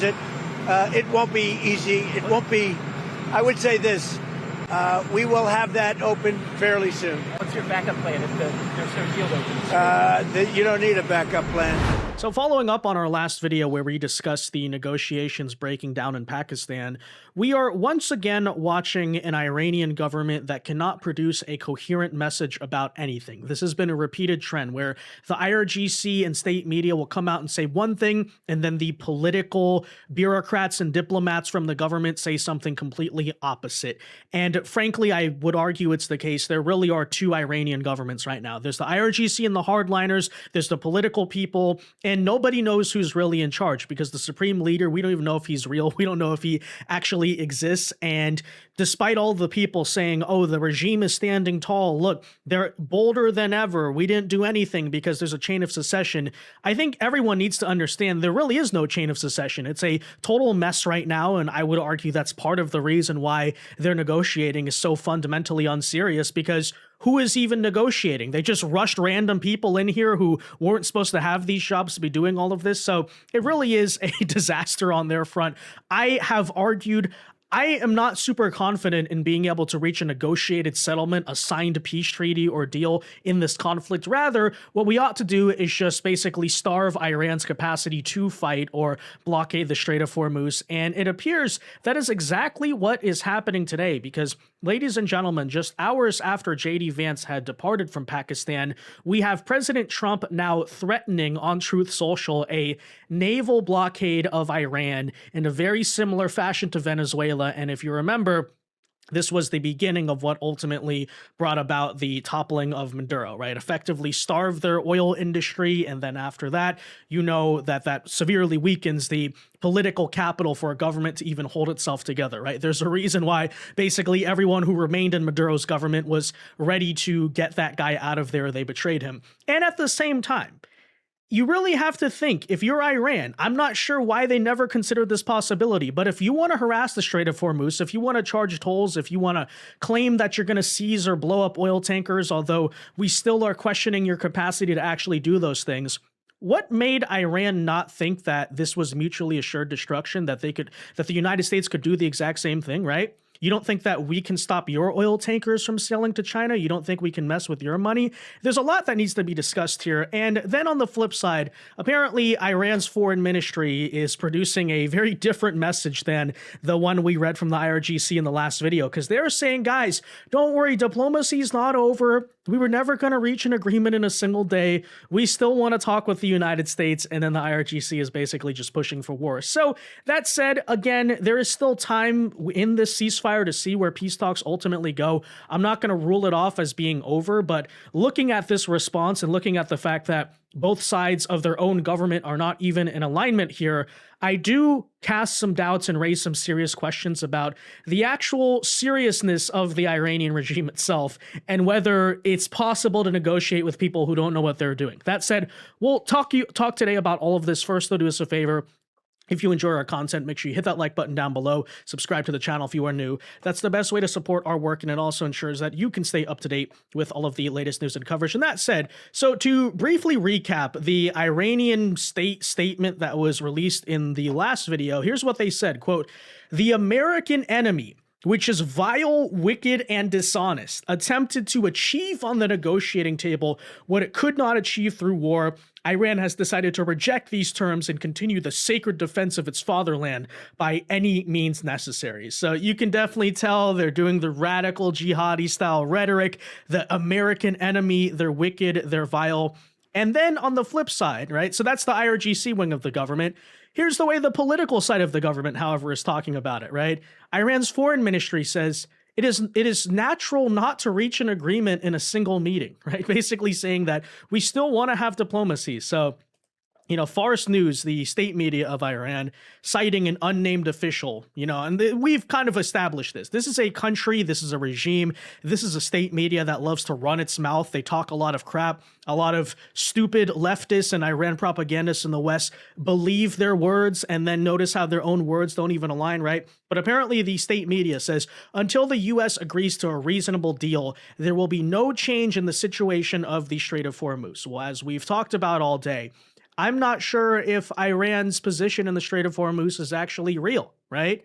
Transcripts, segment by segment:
it. It won't be easy. It won't be, I would say this, we will have that open fairly soon. What's your backup plan if there's no deal opens? You don't need a backup plan. So following up on our last video where we discussed the negotiations breaking down in Pakistan, we are once again watching an Iranian government that cannot produce a coherent message about anything. This has been a repeated trend where the IRGC and state media will come out and say one thing, and then the political bureaucrats and diplomats from the government say something completely opposite. And frankly, I would argue it's the case. There really are two Iranian governments right now. There's the IRGC and the hardliners, there's the political people, and nobody knows who's really in charge because the supreme leader, we don't even know if he's real. We don't know if he actually exists. And despite all the people saying, oh, the regime is standing tall, look, they're bolder than ever, we didn't do anything because there's a chain of secession, I think everyone needs to understand there really is no chain of secession. It's a total mess right now, and I would argue that's part of the reason why they're negotiating is so fundamentally unserious, because who is even negotiating? They just rushed random people in here who weren't supposed to have these jobs to be doing all of this. So it really is a disaster on their front. I have argued I am not super confident in being able to reach a negotiated settlement, a signed peace treaty or deal in this conflict. Rather, what we ought to do is just basically starve Iran's capacity to fight or blockade the Strait of Hormuz. And it appears that is exactly what is happening today because, ladies and gentlemen, just hours after J.D. Vance had departed from Pakistan, we have President Trump now threatening on Truth Social a naval blockade of Iran in a very similar fashion to Venezuela. And if you remember, this was the beginning of what ultimately brought about the toppling of Maduro, right? Effectively starved their oil industry. And then after that, you know that severely weakens the political capital for a government to even hold itself together, right? There's a reason why basically everyone who remained in Maduro's government was ready to get that guy out of there. They betrayed him. And at the same time, you really have to think, if you're Iran, I'm not sure why they never considered this possibility, but if you want to harass the Strait of Hormuz, if you want to charge tolls, if you want to claim that you're going to seize or blow up oil tankers, although we still are questioning your capacity to actually do those things, what made Iran not think that this was mutually assured destruction, that the United States could do the exact same thing, right? You don't think that we can stop your oil tankers from sailing to China? You don't think we can mess with your money? There's a lot that needs to be discussed here. And then on the flip side, apparently Iran's foreign ministry is producing a very different message than the one we read from the IRGC in the last video, because they're saying, guys, don't worry, diplomacy's not over. We were never going to reach an agreement in a single day. We still want to talk with the United States. And then the IRGC is basically just pushing for war. So that said, again, there is still time in this ceasefire to see where peace talks ultimately go. I'm not going to rule it off as being over, but looking at this response and looking at the fact that both sides of their own government are not even in alignment here, I do cast some doubts and raise some serious questions about the actual seriousness of the Iranian regime itself and whether it's possible to negotiate with people who don't know what they're doing. That said, we'll talk today about all of this. First, though, do us a favor. If you enjoy our content, make sure you hit that like button down below. Subscribe to the channel if you are new. That's the best way to support our work, and it also ensures that you can stay up to date with all of the latest news and coverage. And that said, so to briefly recap the Iranian statement that was released in the last video, here's what they said, quote, "The American enemy, which is vile, wicked, and dishonest, attempted to achieve on the negotiating table what it could not achieve through war. Iran has decided to reject these terms and continue the sacred defense of its fatherland by any means necessary." So you can definitely tell they're doing the radical jihadi style rhetoric, the American enemy, they're wicked, they're vile. And then on the flip side, right? So that's the IRGC wing of the government. Here's the way the political side of the government, however, is talking about it, right? Iran's foreign ministry says it is natural not to reach an agreement in a single meeting, right? Basically saying that we still want to have diplomacy. So, you know, Fars News, the state media of Iran, citing an unnamed official, you know, and we've kind of established this. This is a country, this is a regime, this is a state media that loves to run its mouth. They talk a lot of crap. A lot of stupid leftists and Iran propagandists in the West believe their words and then notice how their own words don't even align, right? But apparently the state media says, until the U.S. agrees to a reasonable deal, there will be no change in the situation of the Strait of Hormuz. Well, as we've talked about all day, I'm not sure if Iran's position in the Strait of Hormuz is actually real, right?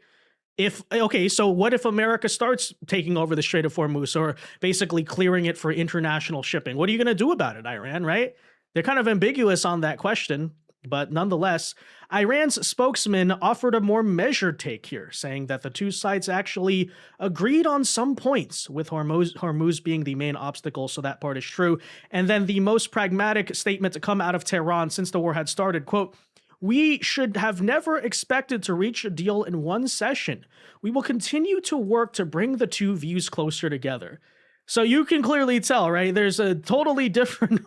Okay, so what if America starts taking over the Strait of Hormuz or basically clearing it for international shipping? What are you going to do about it, Iran, right? They're kind of ambiguous on that question, but nonetheless, Iran's spokesman offered a more measured take here, saying that the two sides actually agreed on some points, with Hormuz being the main obstacle, so that part is true. And then the most pragmatic statement to come out of Tehran since the war had started, quote, "We should have never expected to reach a deal in one session. We will continue to work to bring the two views closer together." So you can clearly tell, right? There's a totally different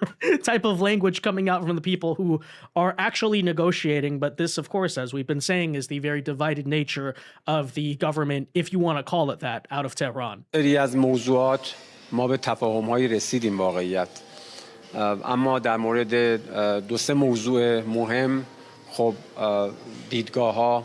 type of language coming out from the people who are actually negotiating. But this, of course, as we've been saying, is the very divided nature of the government, if you want to call it that, out of Tehran. از موضوعات ما به تفاهم‌هایی رسیدیم واقعیت. اما در مورد دو سه موضوع مهم خب دیدگاه‌ها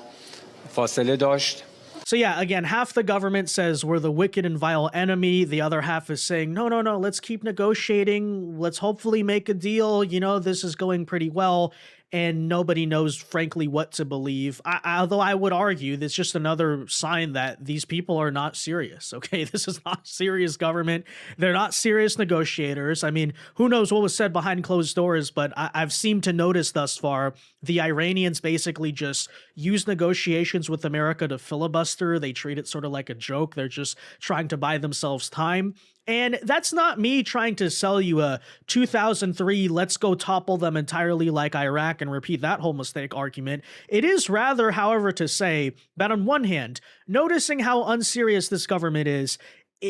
فاصله داشت. So yeah, again, half the government says we're the wicked and vile enemy. The other half is saying, no, let's keep negotiating. Let's hopefully make a deal. You know, this is going pretty well. And nobody knows, frankly, what to believe. Although I would argue that's just another sign that these people are not serious, okay? This is not serious government. They're not serious negotiators. I mean, who knows what was said behind closed doors, but I've seemed to notice thus far, the Iranians basically just use negotiations with America to filibuster. They treat it sort of like a joke. They're just trying to buy themselves time. And that's not me trying to sell you a 2003 let's go topple them entirely like Iraq and repeat that whole mistake argument. It is rather, however, to say that on one hand, noticing how unserious this government is,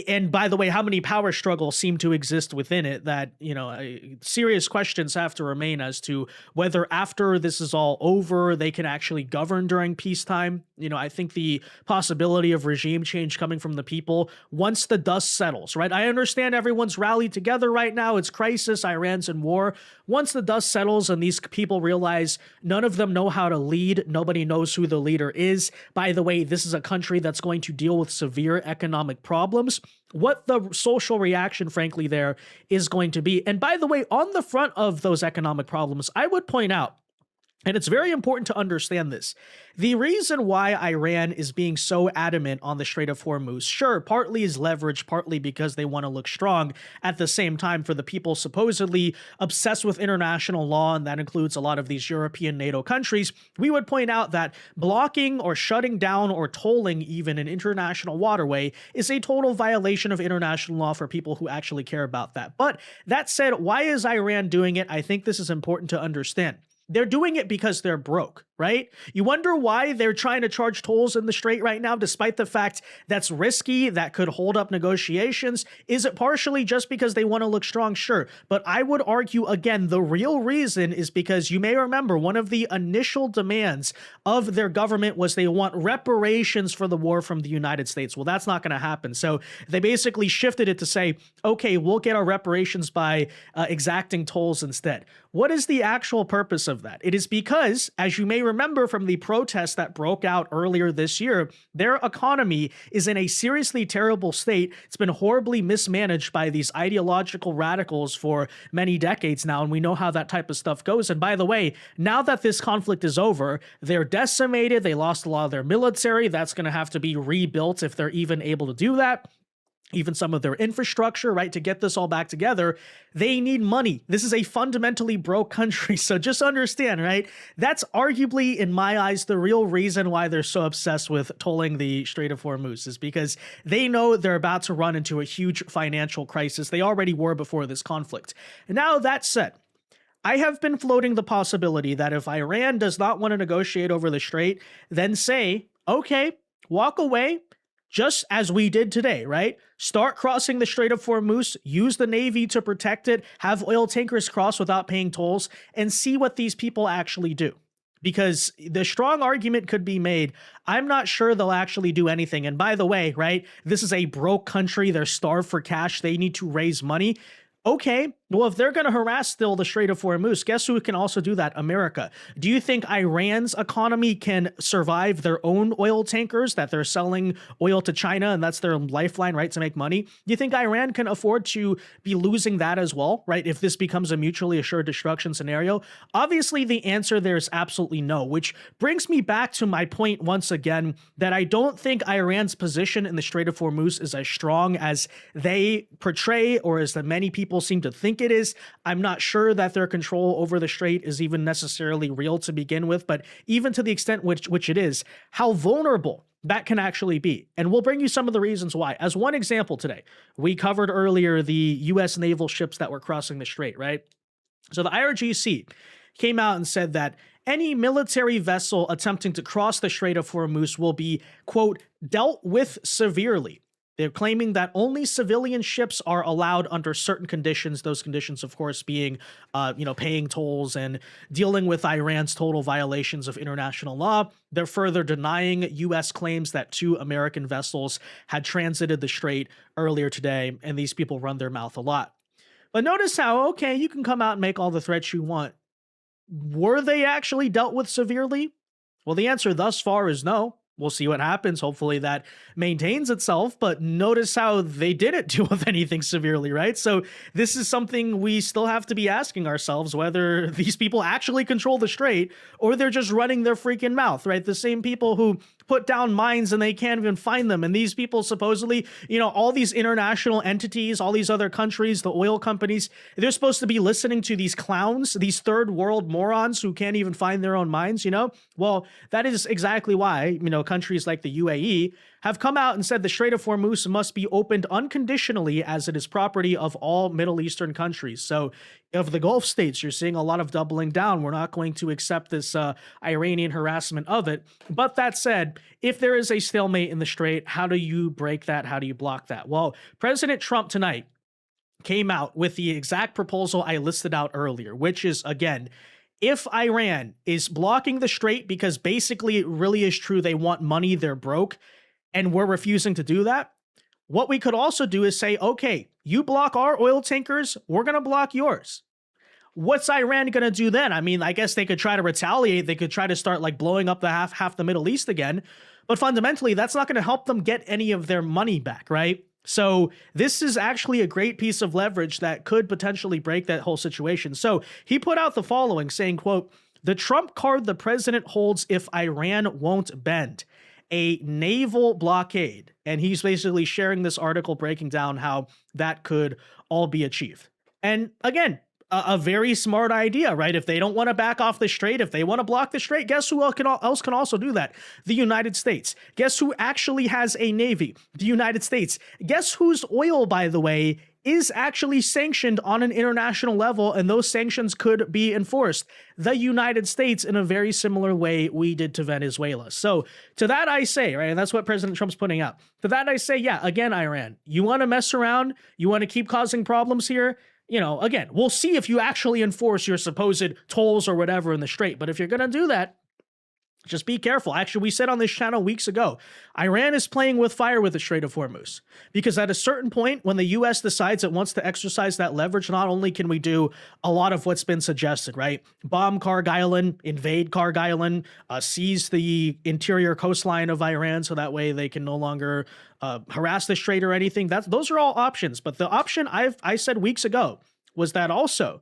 and by the way, how many power struggles seem to exist within it, that, you know, serious questions have to remain as to whether after this is all over, they can actually govern during peacetime. You know, I think the possibility of regime change coming from the people once the dust settles, right? I understand everyone's rallied together right now. It's crisis. Iran's in war. Once the dust settles and these people realize none of them know how to lead, nobody knows who the leader is. By the way, this is a country that's going to deal with severe economic problems. What the social reaction, frankly, there is going to be. And by the way, on the front of those economic problems, I would point out, and it's very important to understand this, the reason why Iran is being so adamant on the Strait of Hormuz, sure, partly is leverage, partly because they want to look strong. At the same time, for the people supposedly obsessed with international law, and that includes a lot of these European NATO countries, we would point out that blocking or shutting down or tolling even an international waterway is a total violation of international law for people who actually care about that. But that said, why is Iran doing it? I think this is important to understand. They're doing it because they're broke, right? You wonder why they're trying to charge tolls in the Strait right now, despite the fact that's risky, that could hold up negotiations. Is it partially just because they want to look strong? Sure. But I would argue, again, the real reason is because you may remember one of the initial demands of their government was they want reparations for the war from the United States. Well, that's not going to happen. So they basically shifted it to say, okay, we'll get our reparations by exacting tolls instead. What is the actual purpose of that? It is because, as you may remember from the protests that broke out earlier this year, their economy is in a seriously terrible state. It's been horribly mismanaged by these ideological radicals for many decades now, and we know how that type of stuff goes. And by the way, now that this conflict is over, they're decimated. They lost a lot of their military. That's going to have to be rebuilt if they're even able to do that. Even some of their infrastructure, right? To get this all back together, they need money. This is a fundamentally broke country. So just understand, right? That's arguably, in my eyes, the real reason why they're so obsessed with tolling the Strait of Hormuz, is because they know they're about to run into a huge financial crisis. They already were before this conflict. Now, that said, I have been floating the possibility that if Iran does not want to negotiate over the Strait, then say, okay, walk away, just as we did today, right? Start crossing the Strait of Hormuz, use the Navy to protect it, have oil tankers cross without paying tolls, and see what these people actually do. Because the strong argument could be made, I'm not sure they'll actually do anything. And by the way, right, this is a broke country. They're starved for cash. They need to raise money. Okay, Well, if they're going to harass still the Strait of Hormuz, guess who can also do that? America. Do you think Iran's economy can survive their own oil tankers that they're selling oil to China and that's their lifeline, right, to make money? Do you think Iran can afford to be losing that as well, right, if this becomes a mutually assured destruction scenario? Obviously, the answer there is absolutely no, which brings me back to my point once again that I don't think Iran's position in the Strait of Hormuz is as strong as they portray or as the many people seem to think it is. I'm not sure that their control over the strait is even necessarily real to begin with, but even to the extent which it is, how vulnerable that can actually be. And we'll bring you some of the reasons why. As one example today, we covered earlier the U.S. naval ships that were crossing the strait, right? So the IRGC came out and said that any military vessel attempting to cross the Strait of Hormuz will be, quote, dealt with severely. They're claiming that only civilian ships are allowed under certain conditions, those conditions, of course, being, paying tolls and dealing with Iran's total violations of international law. They're further denying U.S. claims that 2 American vessels had transited the strait earlier today, and these people run their mouth a lot. But notice how, okay, you can come out and make all the threats you want. Were they actually dealt with severely? Well, the answer thus far is no. We'll see what happens. Hopefully that maintains itself, but notice how they didn't deal with anything severely, right? So this is something we still have to be asking ourselves, whether these people actually control the strait or they're just running their freaking mouth, right? The same people who put down mines and they can't even find them. And these people supposedly, all these international entities, all these other countries, the oil companies, they're supposed to be listening to these clowns, these third world morons who can't even find their own mines, Well, that is exactly why, countries like the UAE have come out and said the Strait of Hormuz must be opened unconditionally as it is property of all Middle Eastern countries. So of the Gulf states, you're seeing a lot of doubling down. We're not going to accept this Iranian harassment of it. But that said, if there is a stalemate in the strait, how do you break that? How do you block that? Well, President Trump tonight came out with the exact proposal I listed out earlier, which is, again, if Iran is blocking the strait because basically it really is true they want money, they're broke, and we're refusing to do that, what we could also do is say, okay, you block our oil tankers, we're going to block yours. What's Iran going to do then? I mean, I guess they could try to retaliate. They could try to start blowing up the half the Middle East again. But fundamentally, that's not going to help them get any of their money back, right? So this is actually a great piece of leverage that could potentially break that whole situation. So he put out the following saying, quote, the Trump card the president holds if Iran won't bend, a naval blockade. And he's basically sharing this article breaking down how that could all be achieved. And again, a very smart idea, right? If they don't want to back off the strait, if they want to block the strait, guess who else can also do that? The United States. Guess who actually has a navy? The United States. Guess whose oil, by the way, is actually sanctioned on an international level, and those sanctions could be enforced? The United States, in a very similar way we did to Venezuela. So to that I say, right, and that's what President Trump's putting out. To that I say, yeah, again, Iran, you want to mess around? You want to keep causing problems here? Again, we'll see if you actually enforce your supposed tolls or whatever in the strait. But if you're going to do that, just be careful. Actually, we said on this channel weeks ago, Iran is playing with fire with the Strait of Hormuz. Because at a certain point, when the U.S. decides it wants to exercise that leverage, not only can we do a lot of what's been suggested, right? Bomb Kharg Island, invade Kharg Island, seize the interior coastline of Iran so that way they can no longer harass the strait or anything. Those are all options. But the option I said weeks ago was that also,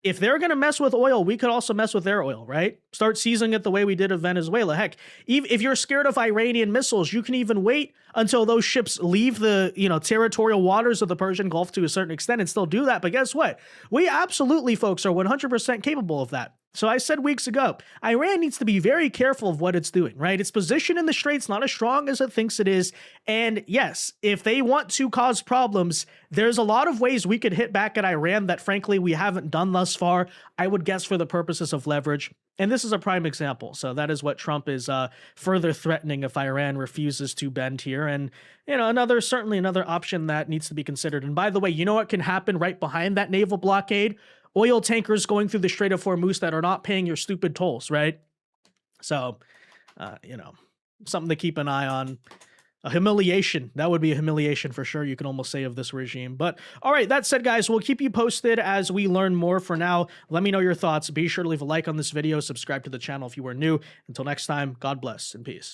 if they're going to mess with oil, we could also mess with their oil, right? Start seizing it the way we did of Venezuela. Heck, if you're scared of Iranian missiles, you can even wait until those ships leave the, territorial waters of the Persian Gulf to a certain extent and still do that. But guess what? We absolutely, folks, are 100% capable of that. So I said weeks ago, Iran needs to be very careful of what it's doing, right? Its position in the strait's not as strong as it thinks it is. And yes, if they want to cause problems, there's a lot of ways we could hit back at Iran that, frankly, we haven't done thus far, I would guess for the purposes of leverage. And this is a prime example. So that is what Trump is further threatening if Iran refuses to bend here. And, certainly another option that needs to be considered. And by the way, you know what can happen right behind that naval blockade? Oil tankers going through the Strait of Hormuz that are not paying your stupid tolls, right? So, something to keep an eye on. A humiliation. That would be a humiliation for sure, you can almost say, of this regime. But all right, that said, guys, we'll keep you posted as we learn more. For now, let me know your thoughts. Be sure to leave a like on this video, subscribe to the channel if you are new. Until next time, God bless and peace.